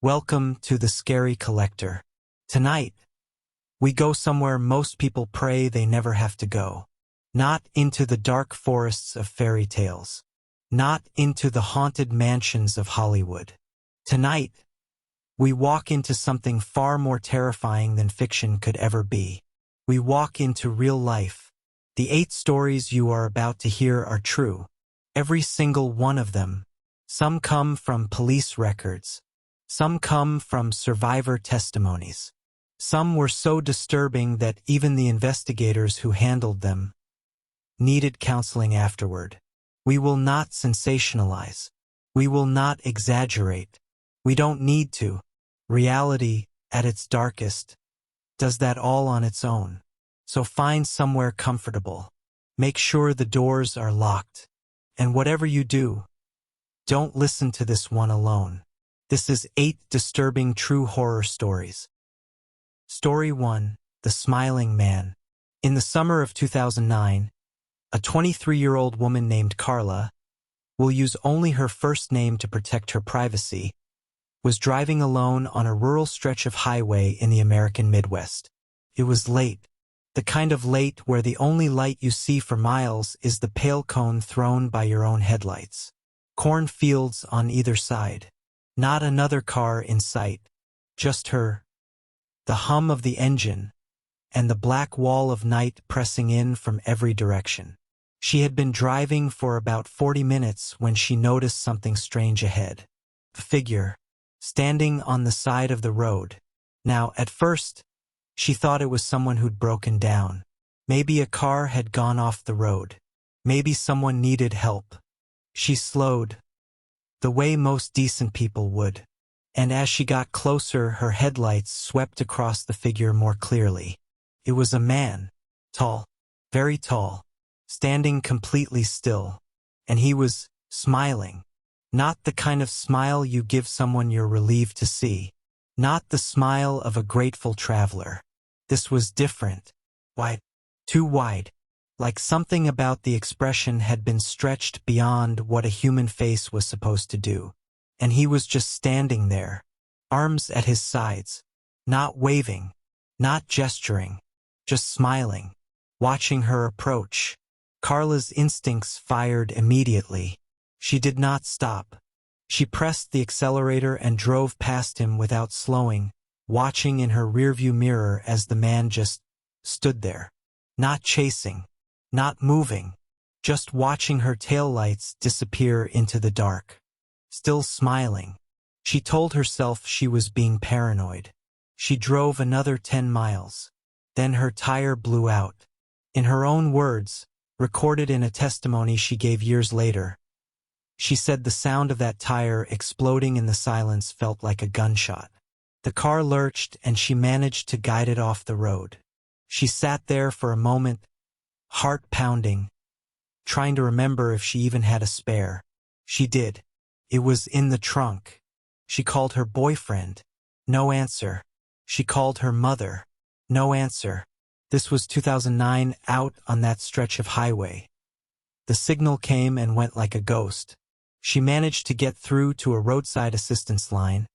Welcome to the Scary Collector. Tonight, we go somewhere most people pray they never have to go. Not into the dark forests of fairy tales. Not into the haunted mansions of Hollywood. Tonight, we walk into something far more terrifying than fiction could ever be. We walk into real life. The 8 stories you are about to hear are true. Every single one of them. Some come from police records. Some come from survivor testimonies. Some were so disturbing that even the investigators who handled them needed counseling afterward. We will not sensationalize. We will not exaggerate. We don't need to. Reality, at its darkest, does that all on its own. So find somewhere comfortable. Make sure the doors are locked. And whatever you do, don't listen to this one alone. This is 8 disturbing true horror stories. Story 1. The Smiling Man. In the summer of 2009, a 23-year-old woman named Carla, will use only her first name to protect her privacy, was driving alone on a rural stretch of highway in the American Midwest. It was late. The kind of late where the only light you see for miles is the pale cone thrown by your own headlights. Cornfields on either side. Not another car in sight. Just her. The hum of the engine, and the black wall of night pressing in from every direction. She had been driving for about 40 minutes when she noticed something strange ahead. A figure, standing on the side of the road. Now, at first, she thought it was someone who'd broken down. Maybe a car had gone off the road. Maybe someone needed help. She slowed, the way most decent people would. And as she got closer, her headlights swept across the figure more clearly. It was a man. Tall. Very tall. Standing completely still. And he was smiling. Not the kind of smile you give someone you're relieved to see. Not the smile of a grateful traveler. This was different. Wide. Too wide. Like something about the expression had been stretched beyond what a human face was supposed to do. And he was just standing there, arms at his sides, not waving, not gesturing, just smiling, watching her approach. Carla's instincts fired immediately. She did not stop. She pressed the accelerator and drove past him without slowing, watching in her rearview mirror as the man just stood there, not chasing, not moving, just watching her taillights disappear into the dark. Still smiling. She told herself she was being paranoid. She drove another 10 miles. Then her tire blew out. In her own words, recorded in a testimony she gave years later, she said the sound of that tire exploding in the silence felt like a gunshot. The car lurched and she managed to guide it off the road. She sat there for a moment, heart pounding, trying to remember if she even had a spare. She did. It was in the trunk. She called her boyfriend. No answer. She called her mother. No answer. This was 2009, out on that stretch of highway. The signal came and went like a ghost. She managed to get through to a roadside assistance line,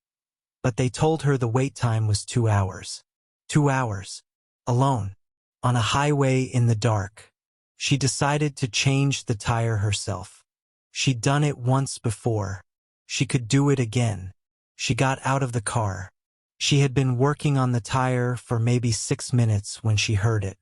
but they told her the wait time was 2 hours. 2 hours. Alone. On a highway in the dark. She decided to change the tire herself. She'd done it once before. She could do it again. She got out of the car. She had been working on the tire for maybe 6 minutes when she heard it.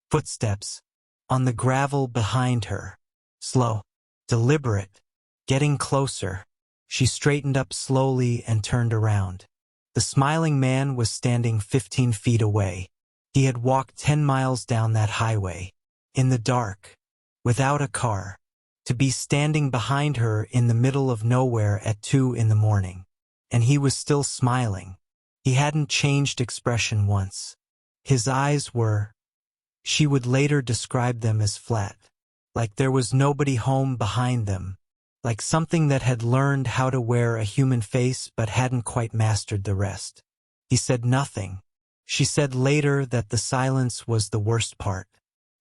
Footsteps. On the gravel behind her. Slow. Deliberate. Getting closer. She straightened up slowly and turned around. The smiling man was standing 15 feet away. He had walked 10 miles down that highway. In the dark. Without a car. To be standing behind her in the middle of nowhere at 2 in the morning. And he was still smiling. He hadn't changed expression once. His eyes were, she would later describe them as flat. Like there was nobody home behind them. Like something that had learned how to wear a human face but hadn't quite mastered the rest. He said nothing. She said later that the silence was the worst part.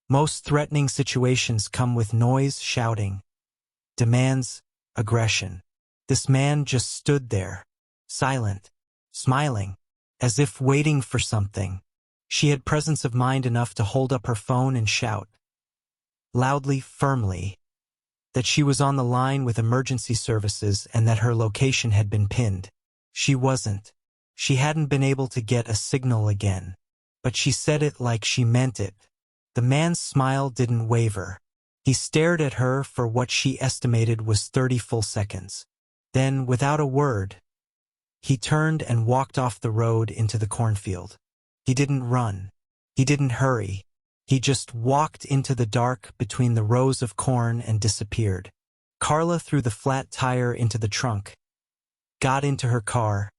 Most threatening situations come with noise, shouting, demands, aggression. This man just stood there, silent, smiling, as if waiting for something. She had presence of mind enough to hold up her phone and shout, loudly, firmly, that she was on the line with emergency services and that her location had been pinned. She wasn't. She hadn't been able to get a signal again. But she said it like she meant it. The man's smile didn't waver. He stared at her for what she estimated was 30 full seconds. Then, without a word, he turned and walked off the road into the cornfield. He didn't run. He didn't hurry. He just walked into the dark between the rows of corn and disappeared. Carla threw the flat tire into the trunk, got into her car,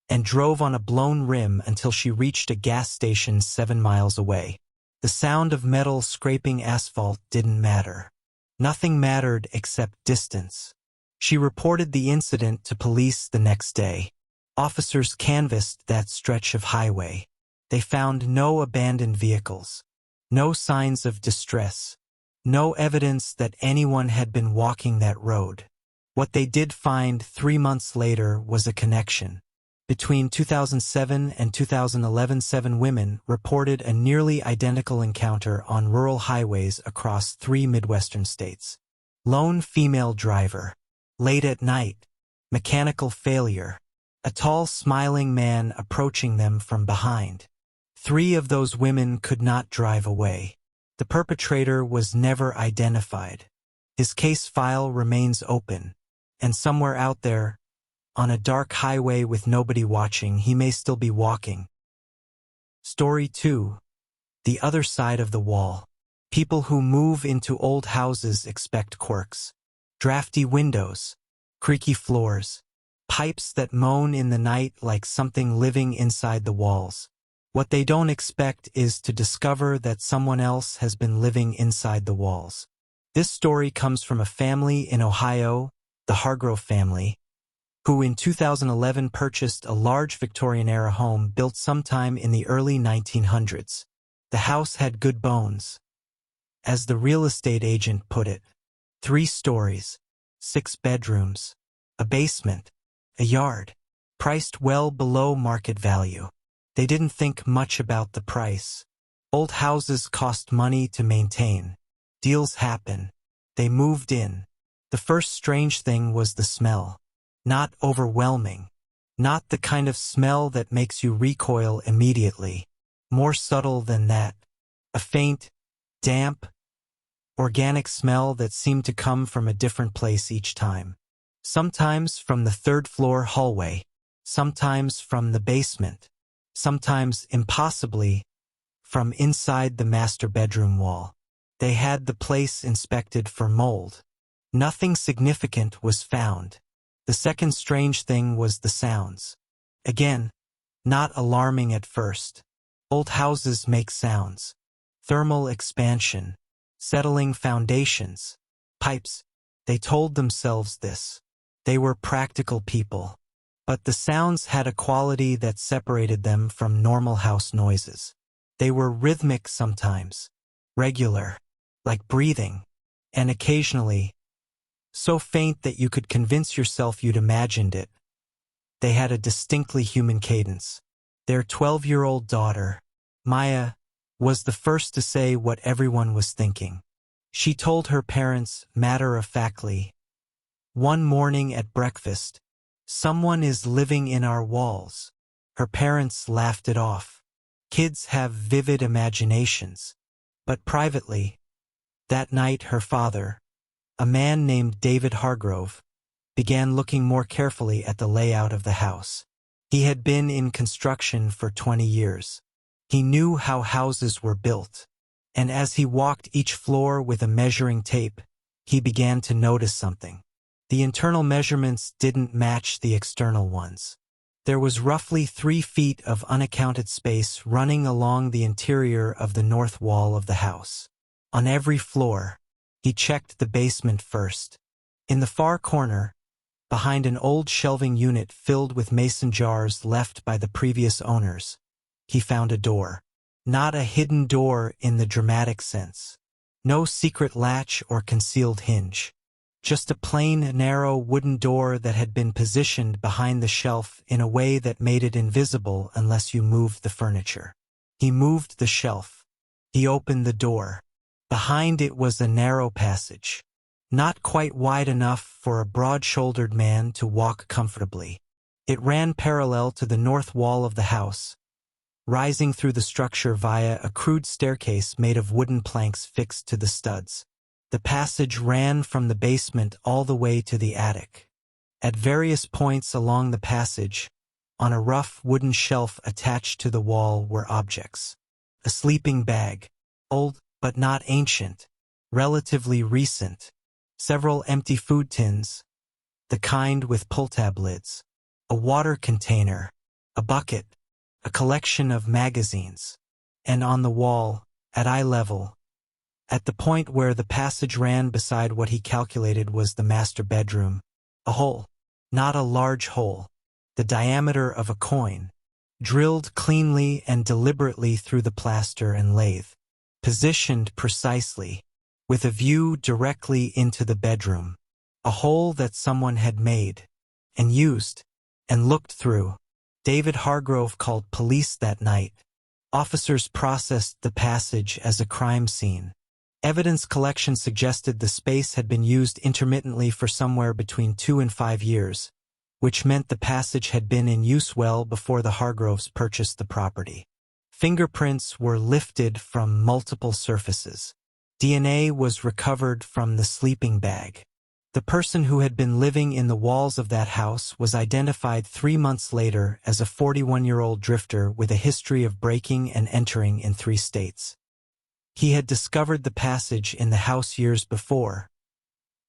and drove on a blown rim until she reached a gas station 7 miles away. The sound of metal scraping asphalt didn't matter. Nothing mattered except distance. She reported the incident to police the next day. Officers canvassed that stretch of highway. They found no abandoned vehicles, no signs of distress, no evidence that anyone had been walking that road. What they did find 3 months later was a connection. Between 2007 and 2011, 7 women reported a nearly identical encounter on rural highways across 3 Midwestern states. Lone female driver. Late at night. Mechanical failure. A tall, smiling man approaching them from behind. 3 of those women could not drive away. The perpetrator was never identified. His case file remains open. And somewhere out there, on a dark highway with nobody watching, he may still be walking. Story 2. The other side of the wall. People who move into old houses expect quirks. Drafty windows, creaky floors, pipes that moan in the night like something living inside the walls. What they don't expect is to discover that someone else has been living inside the walls. This story comes from a family in Ohio, the Hargrove family, who in 2011 purchased a large Victorian-era home built sometime in the early 1900s. The house had good bones. As the real estate agent put it, 3 stories, 6 bedrooms, a basement, a yard, priced well below market value. They didn't think much about the price. Old houses cost money to maintain. Deals happen. They moved in. The first strange thing was the smell. Not overwhelming. Not the kind of smell that makes you recoil immediately. More subtle than that. A faint, damp, organic smell that seemed to come from a different place each time. Sometimes from the 3rd floor hallway. Sometimes from the basement. Sometimes, impossibly, from inside the master bedroom wall. They had the place inspected for mold. Nothing significant was found. The second strange thing was the sounds. Again, not alarming at first. Old houses make sounds. Thermal expansion. Settling foundations. Pipes. They told themselves this. They were practical people. But the sounds had a quality that separated them from normal house noises. They were rhythmic sometimes. Regular. Like breathing. And occasionally, so faint that you could convince yourself you'd imagined it. They had a distinctly human cadence. Their 12-year-old daughter, Maya, was the first to say what everyone was thinking. She told her parents matter-of-factly, "One morning at breakfast, someone is living in our walls." Her parents laughed it off. Kids have vivid imaginations. But privately, that night her father, a man named David Hargrove, began looking more carefully at the layout of the house. He had been in construction for 20 years. He knew how houses were built. And as he walked each floor with a measuring tape, he began to notice something. The internal measurements didn't match the external ones. There was roughly 3 feet of unaccounted space running along the interior of the north wall of the house. On every floor, he checked the basement first. In the far corner, behind an old shelving unit filled with mason jars left by the previous owners, he found a door. Not a hidden door in the dramatic sense. No secret latch or concealed hinge. just a plain, narrow wooden door that had been positioned behind the shelf in a way that made it invisible unless you moved the furniture. He moved the shelf. He opened the door. Behind it was a narrow passage, not quite wide enough for a broad-shouldered man to walk comfortably. It ran parallel to the north wall of the house, rising through the structure via a crude staircase made of wooden planks fixed to the studs. The passage ran from the basement all the way to the attic. At various points along the passage, on a rough wooden shelf attached to the wall were objects. A sleeping bag, old but not ancient, relatively recent. Several empty food tins, the kind with pull-tab lids. A water container, a bucket, a collection of magazines. And on the wall, at eye level, at the point where the passage ran beside what he calculated was the master bedroom, a hole, not a large hole, the diameter of a coin, drilled cleanly and deliberately through the plaster and lathe, positioned precisely, with a view directly into the bedroom, a hole that someone had made, and used, and looked through. David Hargrove called police that night. Officers processed the passage as a crime scene. Evidence collection suggested the space had been used intermittently for somewhere between 2 and 5 years, which meant the passage had been in use well before the Hargroves purchased the property. Fingerprints were lifted from multiple surfaces. DNA was recovered from the sleeping bag. The person who had been living in the walls of that house was identified 3 months later as a 41-year-old drifter with a history of breaking and entering in 3 states. He had discovered the passage in the house years before,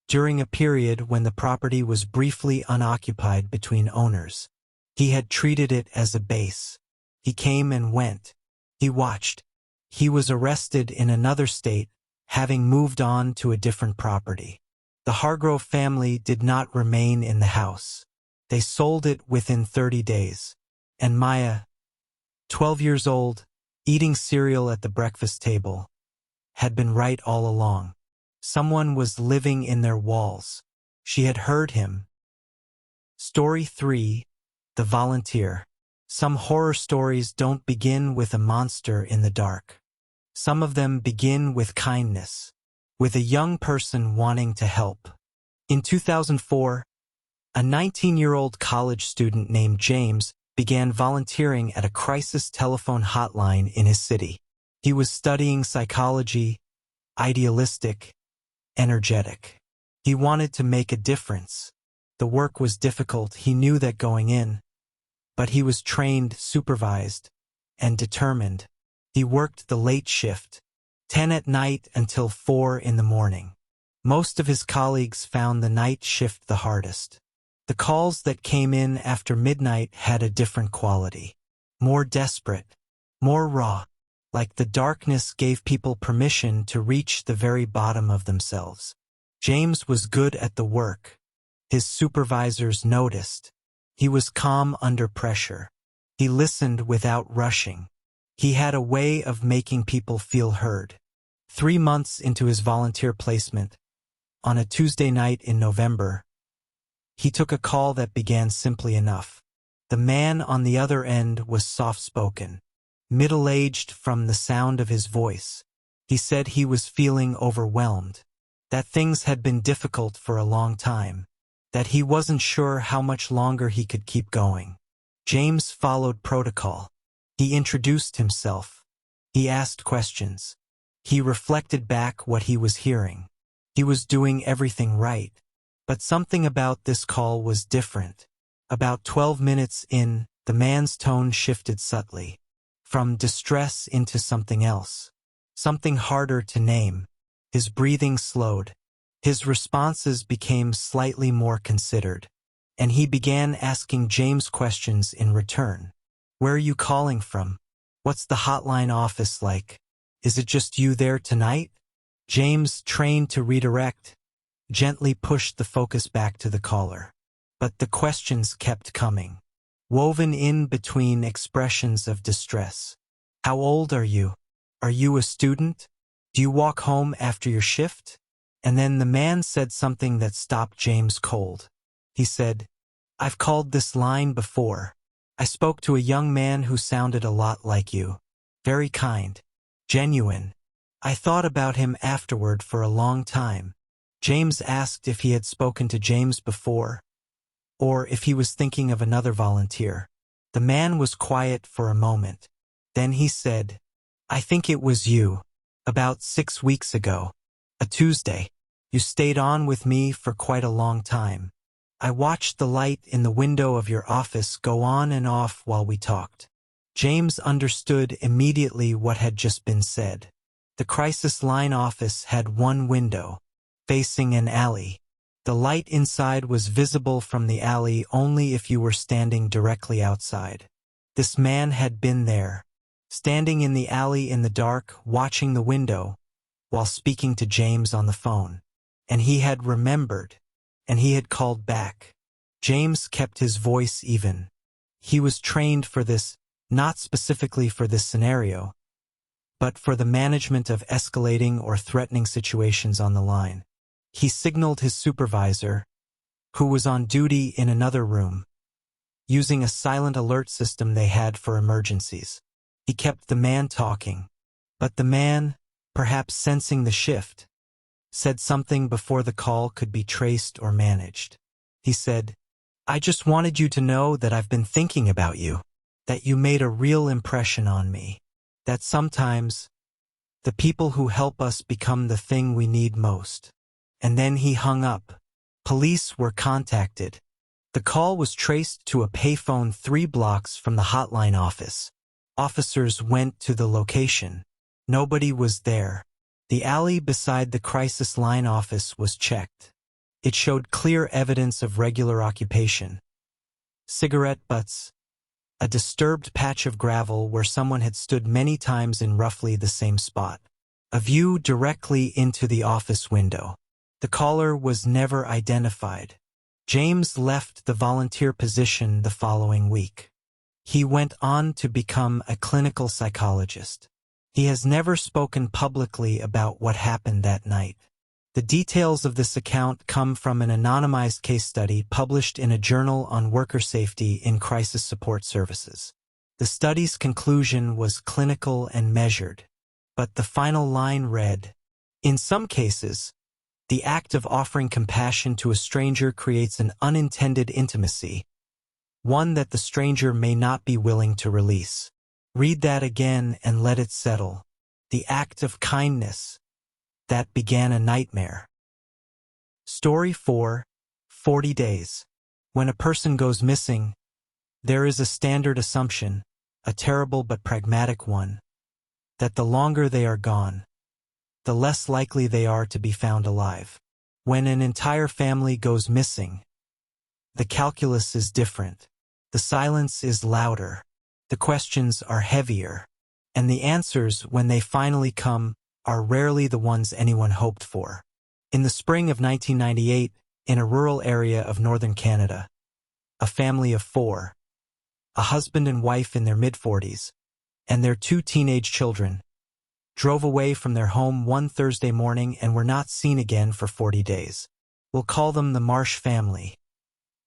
during a period when the property was briefly unoccupied between owners. He had treated it as a base. He came and went. He watched. He was arrested in another state, having moved on to a different property. The Hargrove family did not remain in the house. They sold it within 30 days. And Maya, 12 years old, eating cereal at the breakfast table, had been right all along. Someone was living in their walls. She had heard him. Story 3. The Volunteer. Some horror stories don't begin with a monster in the dark. Some of them begin with kindness, with a young person wanting to help. In 2004, a 19-year-old college student named James began volunteering at a crisis telephone hotline in his city. He was studying psychology, idealistic, energetic. He wanted to make a difference. The work was difficult, he knew that going in, but he was trained, supervised, and determined. He worked the late shift, 10 at night until 4 in the morning. Most of his colleagues found the night shift the hardest. The calls that came in after midnight had a different quality. More desperate, more raw, like the darkness gave people permission to reach the very bottom of themselves. James was good at the work. His supervisors noticed. He was calm under pressure. He listened without rushing. He had a way of making people feel heard. 3 months into his volunteer placement, on a Tuesday night in November, he took a call that began simply enough. The man on the other end was soft-spoken, middle-aged from the sound of his voice. He said he was feeling overwhelmed, that things had been difficult for a long time, that he wasn't sure how much longer he could keep going. James followed protocol. He introduced himself. He asked questions. He reflected back what he was hearing. He was doing everything right. But something about this call was different. About 12 minutes in, the man's tone shifted subtly, from distress into something else, something harder to name. His breathing slowed. His responses became slightly more considered, and he began asking James questions in return. Where are you calling from? What's the hotline office like? Is it just you there tonight? James, trained to redirect, gently pushed the focus back to the caller. But the questions kept coming, woven in between expressions of distress. How old are you? Are you a student? Do you walk home after your shift? And then the man said something that stopped James cold. He said, "I've called this line before. I spoke to a young man who sounded a lot like you. Very kind. Genuine. I thought about him afterward for a long time." James asked if he had spoken to James before, or if he was thinking of another volunteer. The man was quiet for a moment. Then he said, "I think it was you. About 6 weeks ago. A Tuesday. You stayed on with me for quite a long time. I watched the light in the window of your office go on and off while we talked." James understood immediately what had just been said. The crisis line office had one window, facing an alley. The light inside was visible from the alley only if you were standing directly outside. This man had been there, standing in the alley in the dark, watching the window, while speaking to James on the phone. And he had remembered, and he had called back. James kept his voice even. He was trained for this, not specifically for this scenario, but for the management of escalating or threatening situations on the line. He signaled his supervisor, who was on duty in another room, using a silent alert system they had for emergencies. He kept the man talking, but the man, perhaps sensing the shift, said something before the call could be traced or managed. He said, "I just wanted you to know that I've been thinking about you, that you made a real impression on me, that sometimes the people who help us become the thing we need most." And then he hung up. Police were contacted. The call was traced to a payphone 3 blocks from the hotline office. Officers went to the location. Nobody was there. The alley beside the crisis line office was checked. It showed clear evidence of regular occupation. Cigarette butts, a disturbed patch of gravel where someone had stood many times in roughly the same spot. A view directly into the office window. The caller was never identified. James left the volunteer position the following week. He went on to become a clinical psychologist. He has never spoken publicly about what happened that night. The details of this account come from an anonymized case study published in a journal on worker safety in crisis support services. The study's conclusion was clinical and measured, but the final line read, "In some cases, the act of offering compassion to a stranger creates an unintended intimacy, one that the stranger may not be willing to release." Read that again and let it settle. The act of kindness that began a nightmare. Story 4, 40 days. When a person goes missing, there is a standard assumption, a terrible but pragmatic one, that the longer they are gone, the less likely they are to be found alive. When an entire family goes missing, the calculus is different. The silence is louder. The questions are heavier. And the answers, when they finally come, are rarely the ones anyone hoped for. In the spring of 1998, in a rural area of northern Canada, a family of 4, a husband and wife in their mid-40s, and their 2 teenage children, drove away from their home one Thursday morning and were not seen again for 40 days. We'll call them the Marsh family,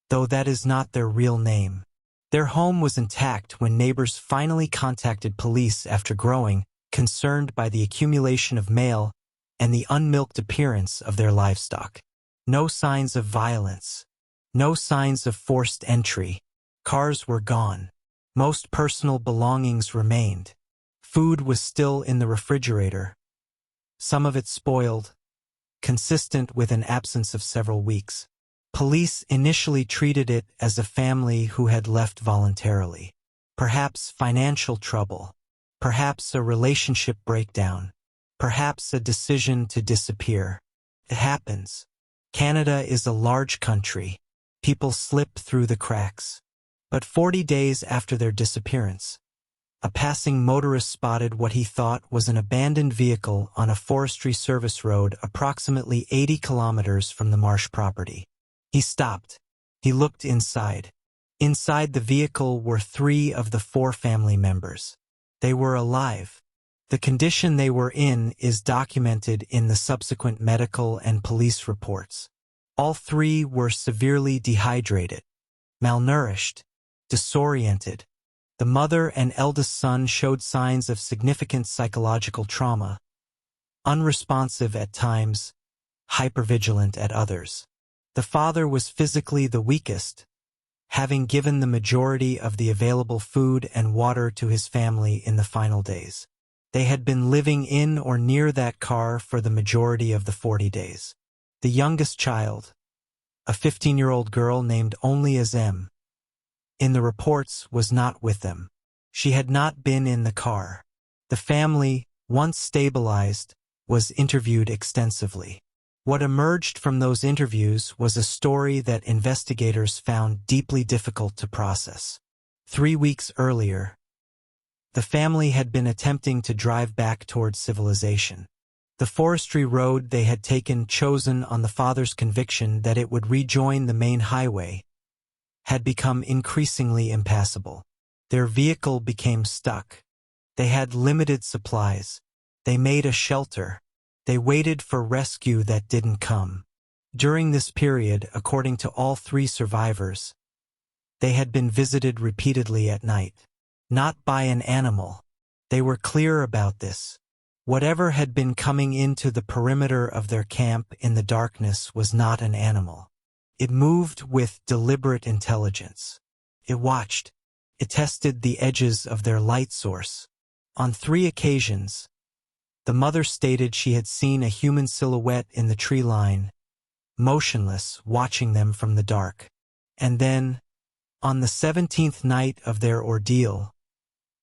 though that is not their real name. Their home was intact when neighbors finally contacted police after growing concerned by the accumulation of mail and the unmilked appearance of their livestock. No signs of violence. No signs of forced entry. Cars were gone. Most personal belongings remained. Food was still in the refrigerator, some of it spoiled, consistent with an absence of several weeks. Police initially treated it as a family who had left voluntarily. Perhaps financial trouble, perhaps a relationship breakdown, perhaps a decision to disappear. It happens. Canada is a large country. People slip through the cracks. But 40 days after their disappearance, a passing motorist spotted what he thought was an abandoned vehicle on a forestry service road approximately 80 kilometers from the Marsh property. He stopped. He looked inside. Inside the vehicle were 3 of the 4 family members. They were alive. The condition they were in is documented in the subsequent medical and police reports. All three were severely dehydrated, malnourished, disoriented. The mother and eldest son showed signs of significant psychological trauma, unresponsive at times, hypervigilant at others. The father was physically the weakest, having given the majority of the available food and water to his family in the final days. They had been living in or near that car for the majority of the 40 days. The youngest child, a 15-year-old girl named only as M, in the reports was not with them. She had not been in the car. The family, once stabilized, was interviewed extensively. What emerged from those interviews was a story that investigators found deeply difficult to process. 3 weeks earlier, the family had been attempting to drive back towards civilization. The forestry road they had chosen on the father's conviction that it would rejoin the main highway, had become increasingly impassable. Their vehicle became stuck. They had limited supplies. They made a shelter. They waited for rescue that didn't come. During this period, according to all three survivors, they had been visited repeatedly at night. Not by an animal. They were clear about this. Whatever had been coming into the perimeter of their camp in the darkness was not an animal. It moved with deliberate intelligence. It watched. It tested the edges of their light source. On 3 occasions, the mother stated she had seen a human silhouette in the tree line, motionless, watching them from the dark. And then, on the 17th night of their ordeal,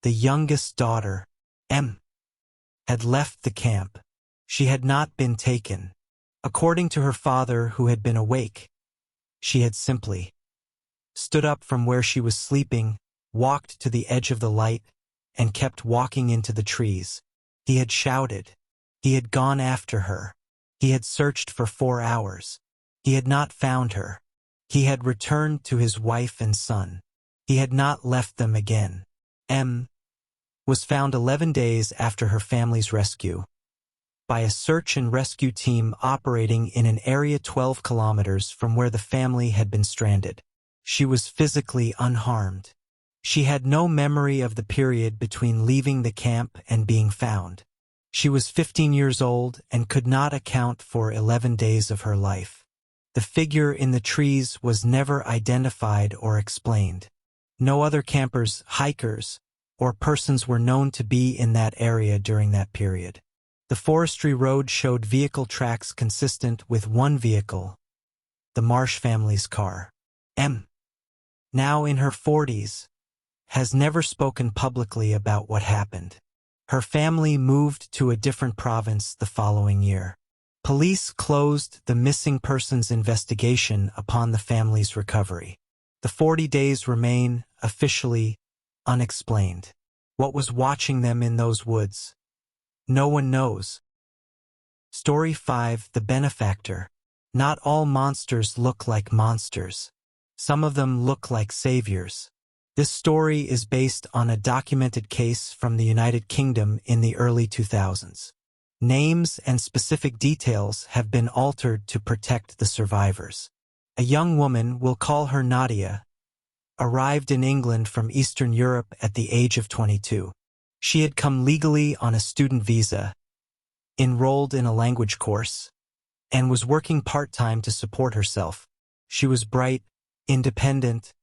the youngest daughter, M, had left the camp. She had not been taken. According to her father, who had been awake, she had simply stood up from where she was sleeping, walked to the edge of the light, and kept walking into the trees. He had shouted. He had gone after her. He had searched for 4 hours. He had not found her. He had returned to his wife and son. He had not left them again. M was found 11 days after her family's rescue by a search and rescue team operating in an area 12 kilometers from where the family had been stranded. She was physically unharmed. She had no memory of the period between leaving the camp and being found. She was 15 years old and could not account for 11 days of her life. The figure in the trees was never identified or explained. No other campers, hikers, or persons were known to be in that area during that period. The forestry road showed vehicle tracks consistent with one vehicle, the Marsh family's car. M, now in her 40s, has never spoken publicly about what happened. Her family moved to a different province the following year. Police closed the missing persons investigation upon the family's recovery. The 40 days remain, officially, unexplained. What was watching them in those woods? No one knows. Story 5: The Benefactor. Not all monsters look like monsters. Some of them look like saviors. This story is based on a documented case from the United Kingdom in the early 2000s. Names and specific details have been altered to protect the survivors. A young woman, we'll call her Nadia, arrived in England from Eastern Europe at the age of 22. She had come legally on a student visa, enrolled in a language course, and was working part-time to support herself. She was bright, independent,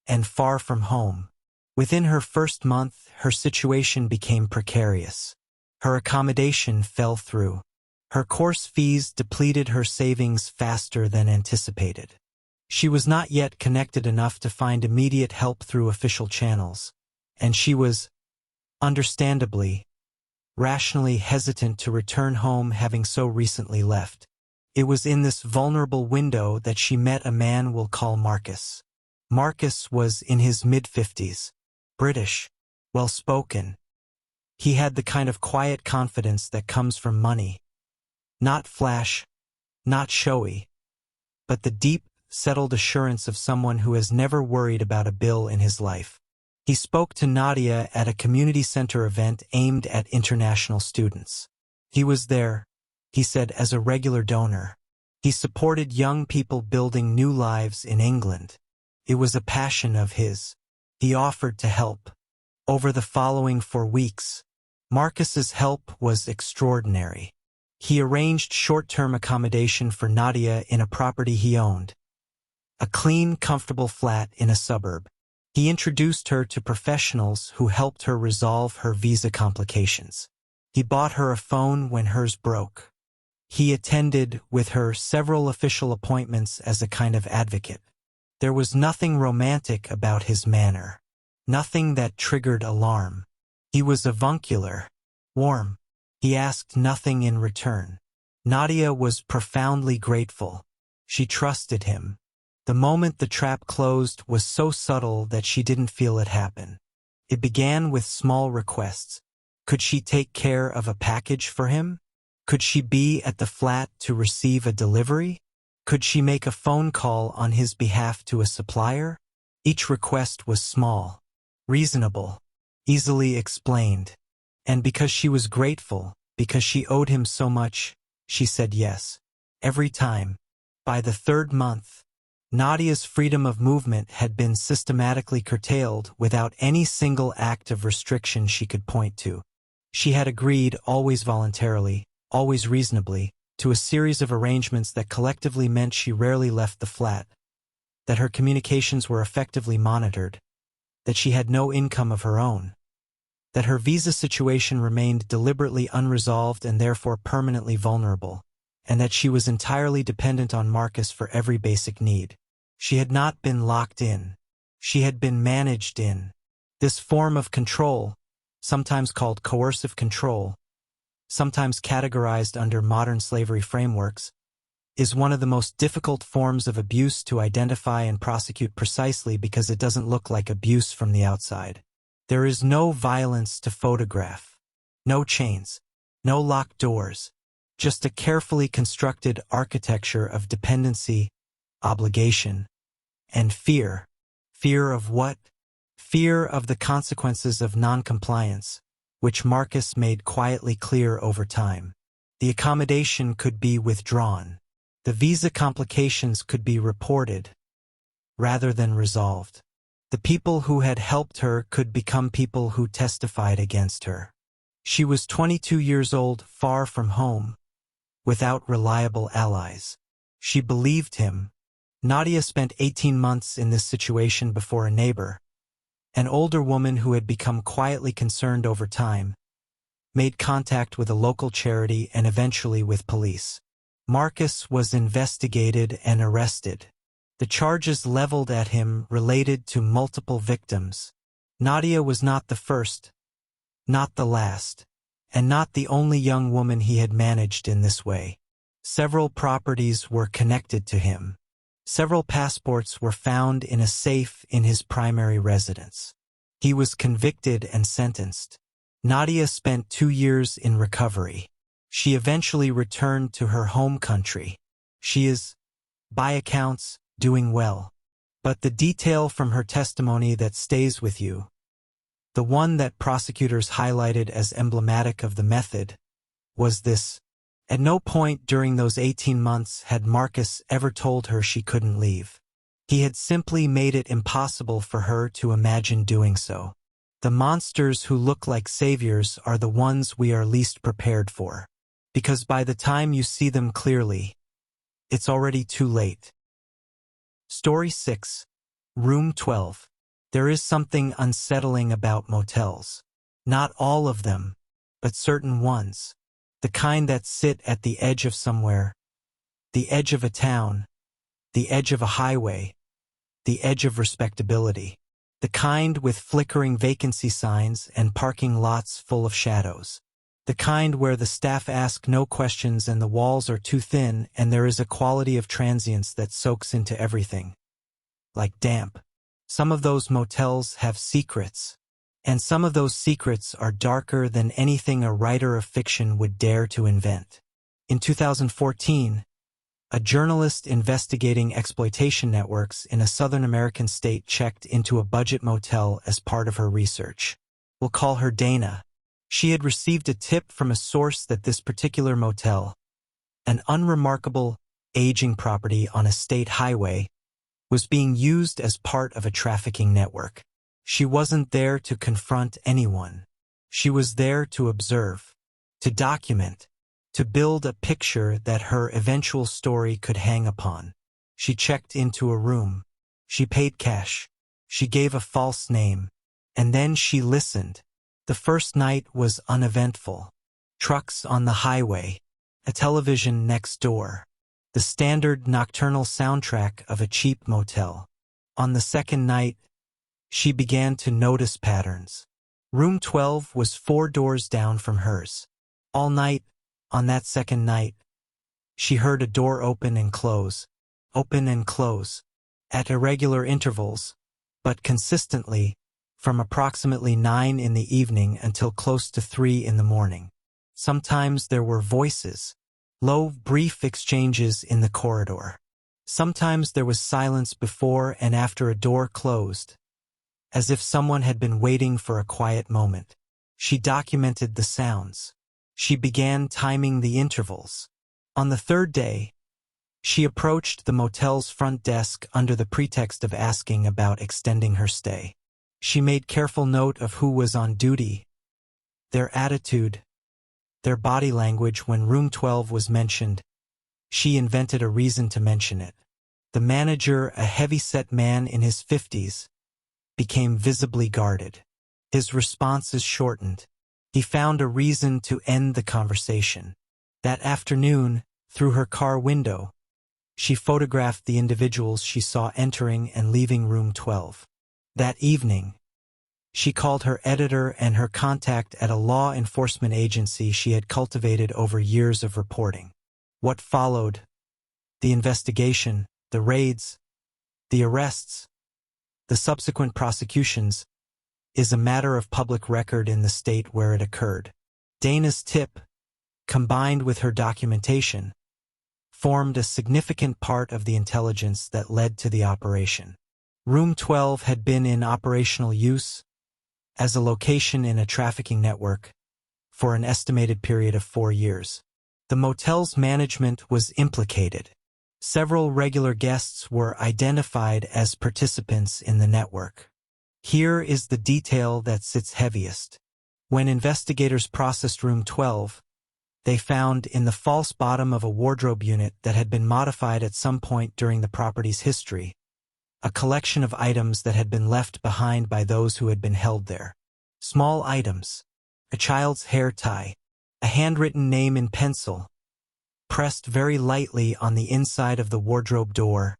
and far from home. Within her first month, her situation became precarious. Her accommodation fell through. Her course fees depleted her savings faster than anticipated. She was not yet connected enough to find immediate help through official channels, and she was, understandably, rationally hesitant to return home having so recently left. It was in this vulnerable window that she met a man we'll call Marcus. Marcus was in his mid-50s, British, well-spoken. He had the kind of quiet confidence that comes from money. Not flash, not showy, but the deep, settled assurance of someone who has never worried about a bill in his life. He spoke to Nadia at a community center event aimed at international students. He was there, he said, as a regular donor. He supported young people building new lives in England. It was a passion of his. He offered to help. Over the following 4 weeks, Marcus's help was extraordinary. He arranged short-term accommodation for Nadia in a property he owned, a clean, comfortable flat in a suburb. He introduced her to professionals who helped her resolve her visa complications. He bought her a phone when hers broke. He attended with her several official appointments as a kind of advocate. There was nothing romantic about his manner, nothing that triggered alarm. He was avuncular, warm. He asked nothing in return. Nadia was profoundly grateful. She trusted him. The moment the trap closed was so subtle that she didn't feel it happen. It began with small requests. Could she take care of a package for him? Could she be at the flat to receive a delivery? Could she make a phone call on his behalf to a supplier? Each request was small, reasonable, easily explained. And because she was grateful, because she owed him so much, she said yes. Every time. By the 3rd month, Nadia's freedom of movement had been systematically curtailed without any single act of restriction she could point to. She had agreed, always voluntarily, always reasonably, to a series of arrangements that collectively meant she rarely left the flat, that her communications were effectively monitored, that she had no income of her own, that her visa situation remained deliberately unresolved and therefore permanently vulnerable, and that she was entirely dependent on Marcus for every basic need. She had not been locked in. She had been managed in. This form of control, sometimes called coercive control, sometimes categorized under modern slavery frameworks, is one of the most difficult forms of abuse to identify and prosecute precisely because it doesn't look like abuse from the outside. There is no violence to photograph, no chains, no locked doors, just a carefully constructed architecture of dependency, obligation, and fear. Fear of what? Fear of the consequences of non-compliance, which Marcus made quietly clear over time. The accommodation could be withdrawn. The visa complications could be reported, rather than resolved. The people who had helped her could become people who testified against her. She was 22 years old, far from home, without reliable allies. She believed him. Nadia spent 18 months in this situation before a neighbor, an older woman who had become quietly concerned over time, made contact with a local charity and eventually with police. Marcus was investigated and arrested. The charges leveled at him related to multiple victims. Nadia was not the first, not the last, and not the only young woman he had managed in this way. Several properties were connected to him. Several passports were found in a safe in his primary residence. He was convicted and sentenced. Nadia spent 2 years in recovery. She eventually returned to her home country. She is, by accounts, doing well. But the detail from her testimony that stays with you, the one that prosecutors highlighted as emblematic of the method, was this: at no point during those 18 months had Marcus ever told her she couldn't leave. He had simply made it impossible for her to imagine doing so. The monsters who look like saviors are the ones we are least prepared for. Because by the time you see them clearly, it's already too late. Story 6. Room 12. There is something unsettling about motels. Not all of them, but certain ones. The kind that sit at the edge of somewhere, the edge of a town, the edge of a highway, the edge of respectability. The kind with flickering vacancy signs and parking lots full of shadows. The kind where the staff ask no questions and the walls are too thin and there is a quality of transience that soaks into everything. Like damp. Some of those motels have secrets. And some of those secrets are darker than anything a writer of fiction would dare to invent. In 2014, A journalist investigating exploitation networks in a Southern American state checked into a budget motel as part of her research. We'll call her Dana. She had received a tip from a source that this particular motel, an unremarkable, aging property on a state highway, was being used as part of a trafficking network. She wasn't there to confront anyone. She was there to observe, to document, to build a picture that her eventual story could hang upon. She checked into a room. She paid cash. She gave a false name. And then she listened. The first night was uneventful. Trucks on the highway, a television next door, the standard nocturnal soundtrack of a cheap motel. On the second night, she began to notice patterns. Room 12 was 4 doors down from hers. All night, on that second night, she heard a door open and close, at irregular intervals, but consistently, from approximately 9 in the evening until close to 3 in the morning. Sometimes there were voices, low, brief exchanges in the corridor. Sometimes there was silence before and after a door closed, as if someone had been waiting for a quiet moment. She documented the sounds. She began timing the intervals. On the third day, she approached the motel's front desk under the pretext of asking about extending her stay. She made careful note of who was on duty, their attitude, their body language when room 12 was mentioned. She invented a reason to mention it. The manager, a heavy-set man in his 50s, became visibly guarded. His responses shortened. He found a reason to end the conversation. That afternoon, through her car window, she photographed the individuals she saw entering and leaving room 12. That evening, she called her editor and her contact at a law enforcement agency she had cultivated over years of reporting. What followed? The investigation, the raids, the arrests, the subsequent prosecutions, is a matter of public record in the state where it occurred. Dana's tip, combined with her documentation, formed a significant part of the intelligence that led to the operation. Room 12 had been in operational use as a location in a trafficking network for an estimated period of 4 years. The motel's management was implicated. Several regular guests were identified as participants in the network. Here is the detail that sits heaviest. When investigators processed room 12, they found in the false bottom of a wardrobe unit that had been modified at some point during the property's history, a collection of items that had been left behind by those who had been held there. Small items, a child's hair tie, a handwritten name in pencil, pressed very lightly on the inside of the wardrobe door,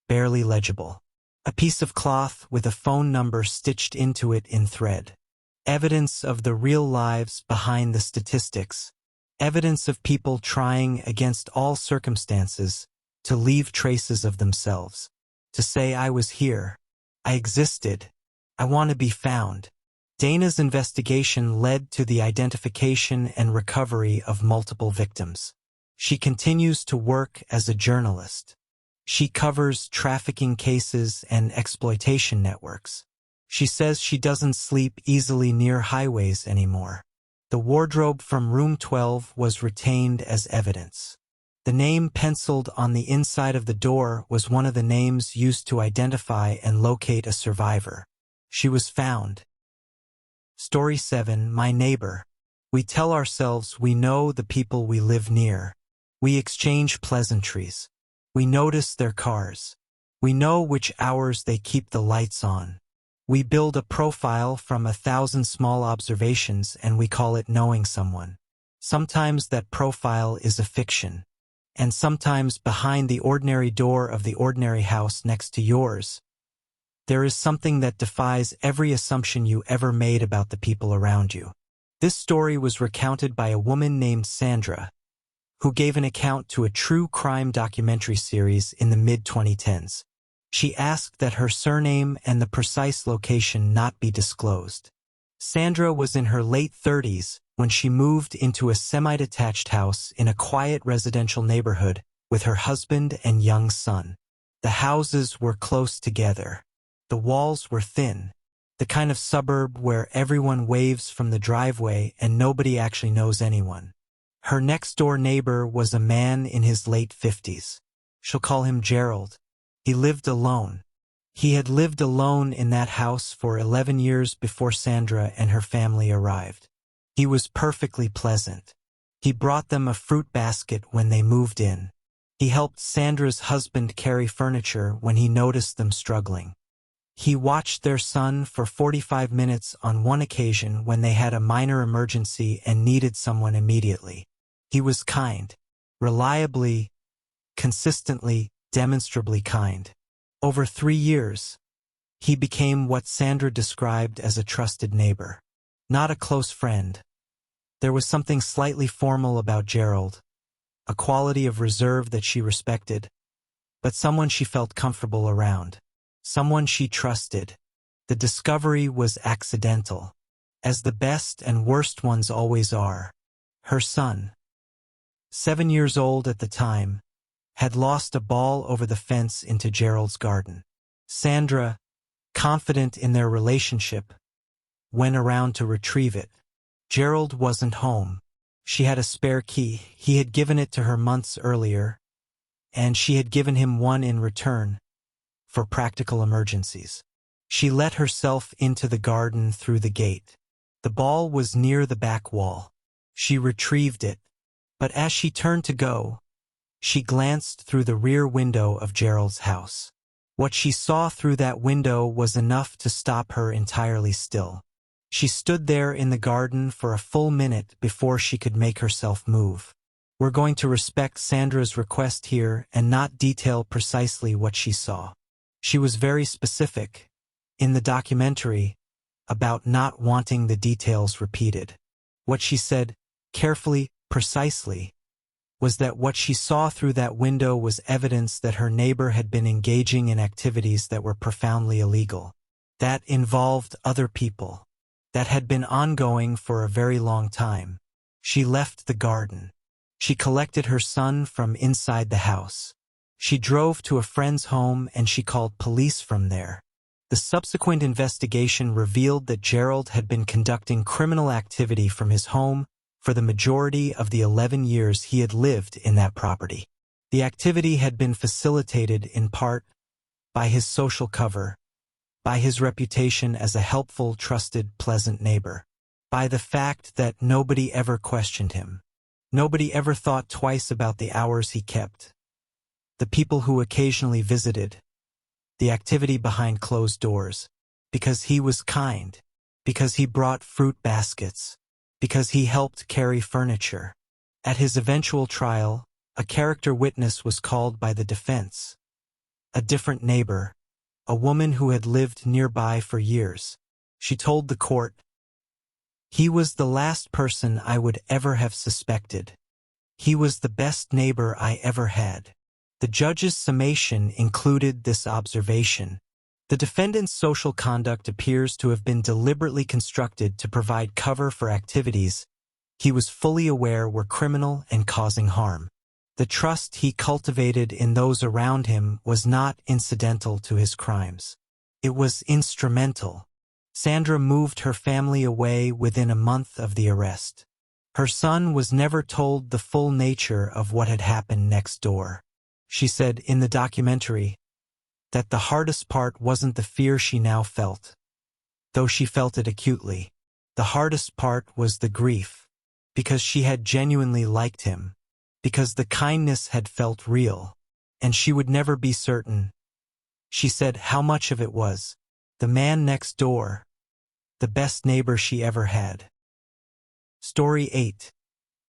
barely legible. A piece of cloth with a phone number stitched into it in thread. Evidence of the real lives behind the statistics. Evidence of people trying against all circumstances to leave traces of themselves. To say I was here, I existed, I want to be found. Dana's investigation led to the identification and recovery of multiple victims. She continues to work as a journalist. She covers trafficking cases and exploitation networks. She says she doesn't sleep easily near highways anymore. The wardrobe from room 12 was retained as evidence. The name penciled on the inside of the door was one of the names used to identify and locate a survivor. She was found. Story 7, My Neighbor. We tell ourselves we know the people we live near. We exchange pleasantries. We notice their cars. We know which hours they keep the lights on. We build a profile from 1,000 small observations and we call it knowing someone. Sometimes that profile is a fiction. And sometimes behind the ordinary door of the ordinary house next to yours, there is something that defies every assumption you ever made about the people around you. This story was recounted by a woman named Sandra, who gave an account to a true crime documentary series in the mid-2010s. She asked that her surname and the precise location not be disclosed. Sandra was in her late 30s when she moved into a semi-detached house in a quiet residential neighborhood with her husband and young son. The houses were close together. The walls were thin, the kind of suburb where everyone waves from the driveway and nobody actually knows anyone. Her next-door neighbor was a man in his late 50s. She'll call him Gerald. He lived alone. He had lived alone in that house for 11 years before Sandra and her family arrived. He was perfectly pleasant. He brought them a fruit basket when they moved in. He helped Sandra's husband carry furniture when he noticed them struggling. He watched their son for 45 minutes on one occasion when they had a minor emergency and needed someone immediately. He was kind, reliably, consistently, demonstrably kind. Over 3 years, he became what Sandra described as a trusted neighbor. Not a close friend. There was something slightly formal about Gerald, a quality of reserve that she respected, but someone she felt comfortable around. Someone she trusted. The discovery was accidental, as the best and worst ones always are. Her son, 7 years old at the time, had lost a ball over the fence into Gerald's garden. Sandra, confident in their relationship, went around to retrieve it. Gerald wasn't home. She had a spare key. He had given it to her months earlier, and she had given him one in return for practical emergencies. She let herself into the garden through the gate. The ball was near the back wall. She retrieved it, but as she turned to go, she glanced through the rear window of Gerald's house. What she saw through that window was enough to stop her entirely still. She stood there in the garden for a full minute before she could make herself move. We're going to respect Sandra's request here and not detail precisely what she saw. She was very specific, in the documentary, about not wanting the details repeated. What she said, carefully, precisely, was that what she saw through that window was evidence that her neighbor had been engaging in activities that were profoundly illegal, that involved other people, that had been ongoing for a very long time. She left the garden. She collected her son from inside the house. She drove to a friend's home and she called police from there. The subsequent investigation revealed that Gerald had been conducting criminal activity from his home for the majority of the 11 years he had lived in that property. The activity had been facilitated in part by his social cover, by his reputation as a helpful, trusted, pleasant neighbor, by the fact that nobody ever questioned him. Nobody ever thought twice about the hours he kept, the people who occasionally visited, the activity behind closed doors, because he was kind, because he brought fruit baskets, because he helped carry furniture. At his eventual trial, a character witness was called by the defense. A different neighbor, a woman who had lived nearby for years. She told the court, "He was the last person I would ever have suspected. He was the best neighbor I ever had." The judge's summation included this observation. The defendant's social conduct appears to have been deliberately constructed to provide cover for activities he was fully aware were criminal and causing harm. The trust he cultivated in those around him was not incidental to his crimes. It was instrumental. Sandra moved her family away within a month of the arrest. Her son was never told the full nature of what had happened next door. She said in the documentary that the hardest part wasn't the fear she now felt, though she felt it acutely. The hardest part was the grief, because she had genuinely liked him, because the kindness had felt real, and she would never be certain, she said, how much of it was the man next door, the best neighbor she ever had. Story 8.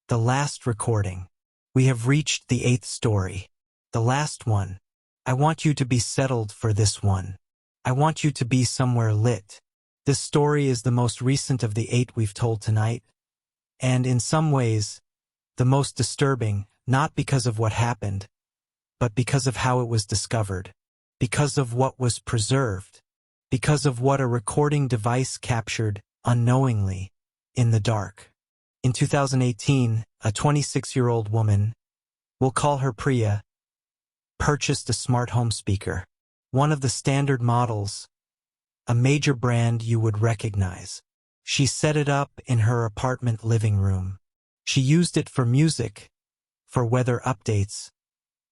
The last recording. We have reached the 8th story. The last one. I want you to be settled for this one. I want you to be somewhere lit. This story is the most recent of the 8 we've told tonight, and in some ways, the most disturbing, not because of what happened, but because of how it was discovered, because of what was preserved, because of what a recording device captured, unknowingly, in the dark. In 2018, a 26-year-old woman, we'll call her Priya, purchased a smart home speaker. One of the standard models, a major brand you would recognize. She set it up in her apartment living room. She used it for music, for weather updates,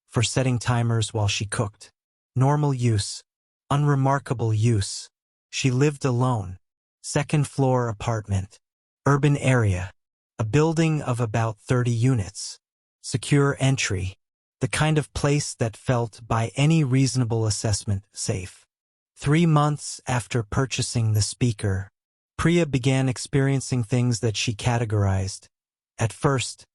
for setting timers while she cooked. Normal use, unremarkable use. She lived alone. Second floor apartment. Urban area. A building of about 30 units. Secure entry. The kind of place that felt, by any reasonable assessment, safe. 3 months after purchasing the speaker, Priya began experiencing things that she categorized, at first,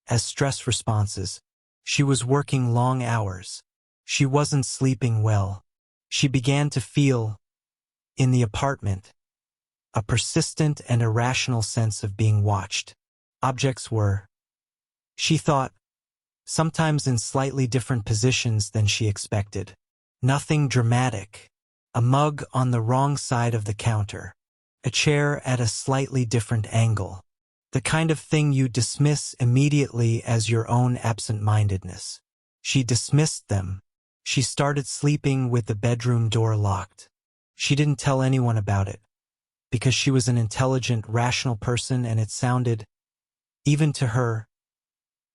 as stress responses. She was working long hours. She wasn't sleeping well. She began to feel, in the apartment, a persistent and irrational sense of being watched. Objects were, she thought, sometimes in slightly different positions than she expected. Nothing dramatic. A mug on the wrong side of the counter. A chair at a slightly different angle. The kind of thing you dismiss immediately as your own absent-mindedness. She dismissed them. She started sleeping with the bedroom door locked. She didn't tell anyone about it, because she was an intelligent, rational person, and it sounded, even to her,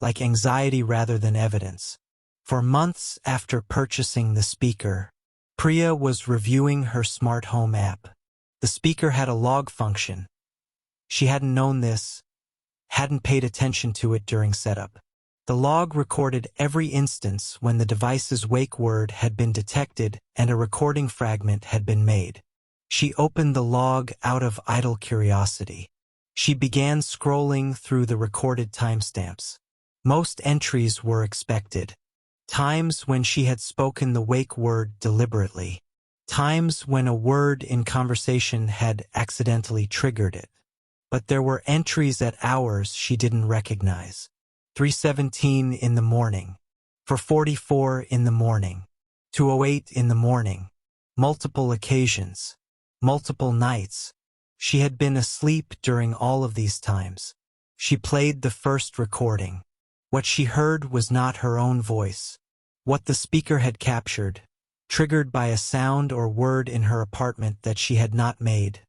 like anxiety rather than evidence. For months after purchasing the speaker, Priya was reviewing her smart home app. The speaker had a log function. She hadn't known this, hadn't paid attention to it during setup. The log recorded every instance when the device's wake word had been detected and a recording fragment had been made. She opened the log out of idle curiosity. She began scrolling through the recorded timestamps. Most entries were expected. Times when she had spoken the wake word deliberately. Times when a word in conversation had accidentally triggered it. But there were entries at hours she didn't recognize. 3:17 in the morning. 4:44 in the morning. 2:08 in the morning. Multiple occasions. Multiple nights. She had been asleep during all of these times. She played the first recording. What she heard was not her own voice. What the speaker had captured, triggered by a sound or word in her apartment that she had not made,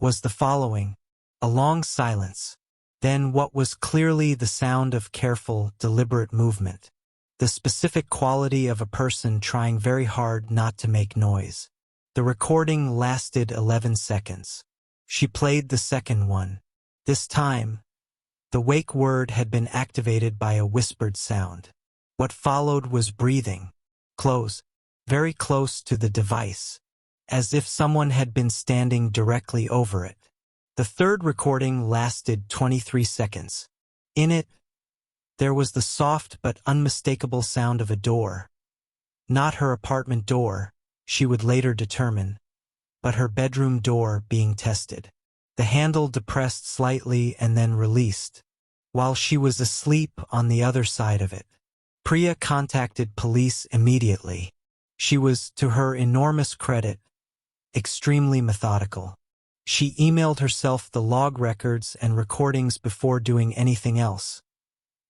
was the following: a long silence, then what was clearly the sound of careful, deliberate movement, the specific quality of a person trying very hard not to make noise. The recording lasted 11 seconds. She played the second one. This time, the wake word had been activated by a whispered sound. What followed was breathing, close, very close to the device, as if someone had been standing directly over it. The third recording lasted 23 seconds. In it, there was the soft but unmistakable sound of a door. Not her apartment door, she would later determine, but her bedroom door being tested. The handle depressed slightly and then released, while she was asleep on the other side of it. Priya contacted police immediately. She was, to her enormous credit, extremely methodical. She emailed herself the log records and recordings before doing anything else,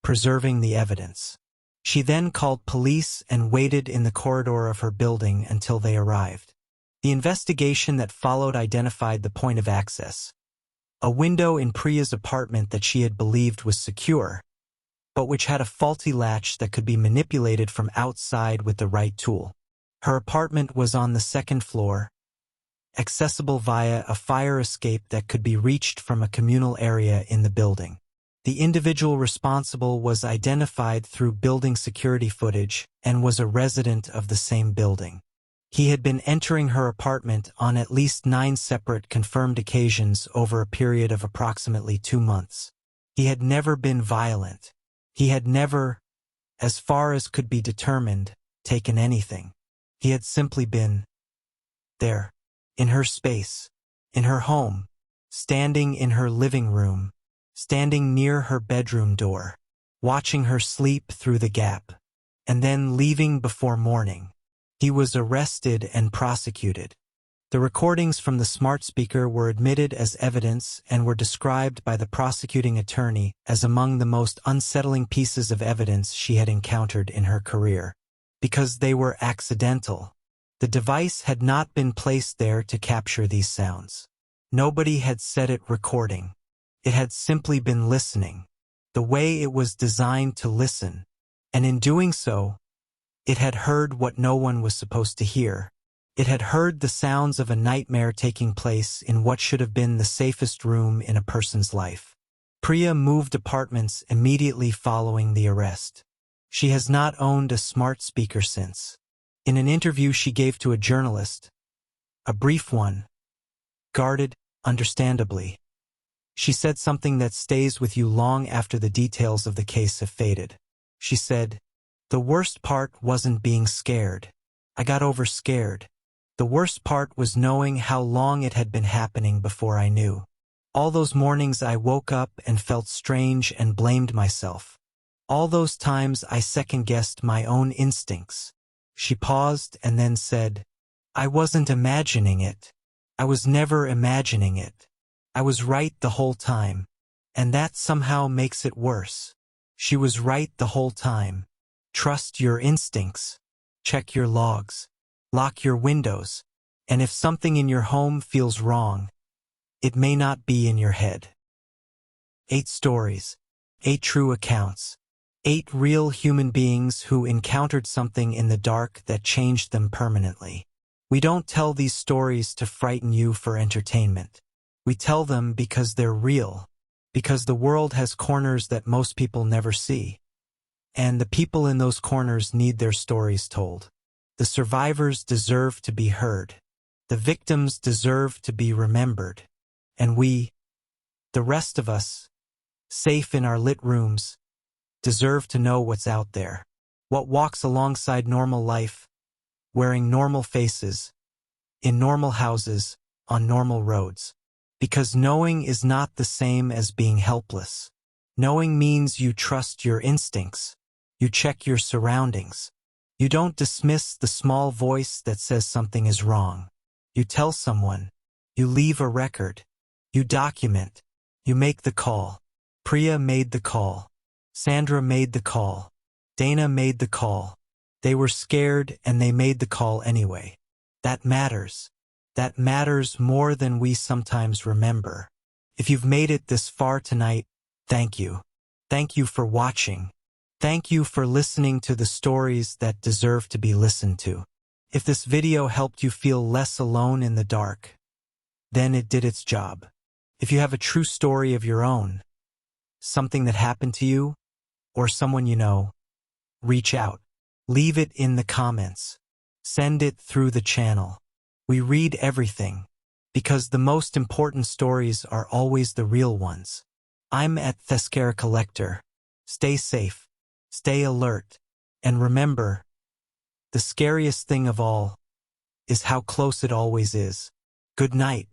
preserving the evidence. She then called police and waited in the corridor of her building until they arrived. The investigation that followed identified the point of access. A window in Priya's apartment that she had believed was secure, but which had a faulty latch that could be manipulated from outside with the right tool. Her apartment was on the second floor, accessible via a fire escape that could be reached from a communal area in the building. The individual responsible was identified through building security footage and was a resident of the same building. He had been entering her apartment on at least 9 separate confirmed occasions over a period of approximately 2 months. He had never been violent. He had never, as far as could be determined, taken anything. He had simply been there, in her space, in her home, standing in her living room, standing near her bedroom door, watching her sleep through the gap, and then leaving before morning. He was arrested and prosecuted. The recordings from the smart speaker were admitted as evidence and were described by the prosecuting attorney as among the most unsettling pieces of evidence she had encountered in her career. because they were accidental. The device had not been placed there to capture these sounds. Nobody had set it recording. It had simply been listening, the way it was designed to listen, and in doing so, it had heard what no one was supposed to hear. It had heard the sounds of a nightmare taking place in what should have been the safest room in a person's life. Priya moved apartments immediately following the arrest. She has not owned a smart speaker since. In an interview she gave to a journalist, a brief one, guarded, understandably, she said something that stays with you long after the details of the case have faded. She said, "The worst part wasn't being scared. I got over scared. The worst part was knowing how long it had been happening before I knew. All those mornings I woke up and felt strange and blamed myself. All those times I second-guessed my own instincts." She paused and then said, "I wasn't imagining it. I was never imagining it. I was right the whole time. And that somehow makes it worse." She was right the whole time. Trust your instincts. Check your logs. Lock your windows. And if something in your home feels wrong, it may not be in your head. 8 stories. 8 true accounts. 8 real human beings who encountered something in the dark that changed them permanently. We don't tell these stories to frighten you for entertainment. We tell them because they're real, because the world has corners that most people never see. And the people in those corners need their stories told. The survivors deserve to be heard. The victims deserve to be remembered. And we, the rest of us, safe in our lit rooms, deserve to know what's out there. What walks alongside normal life, wearing normal faces, in normal houses, on normal roads. Because knowing is not the same as being helpless. Knowing means you trust your instincts. You check your surroundings. You don't dismiss the small voice that says something is wrong. You tell someone. You leave a record. You document. You make the call. Priya made the call. Sandra made the call. Dana made the call. They were scared and they made the call anyway. That matters. That matters more than we sometimes remember. If you've made it this far tonight, thank you. Thank you for watching. Thank you for listening to the stories that deserve to be listened to. If this video helped you feel less alone in the dark, then it did its job. If you have a true story of your own, something that happened to you, or someone you know, reach out. Leave it in the comments. Send it through the channel. We read everything, because the most important stories are always the real ones. I'm at Scariest Collector. Stay safe, stay alert, and remember, the scariest thing of all is how close it always is. Good night.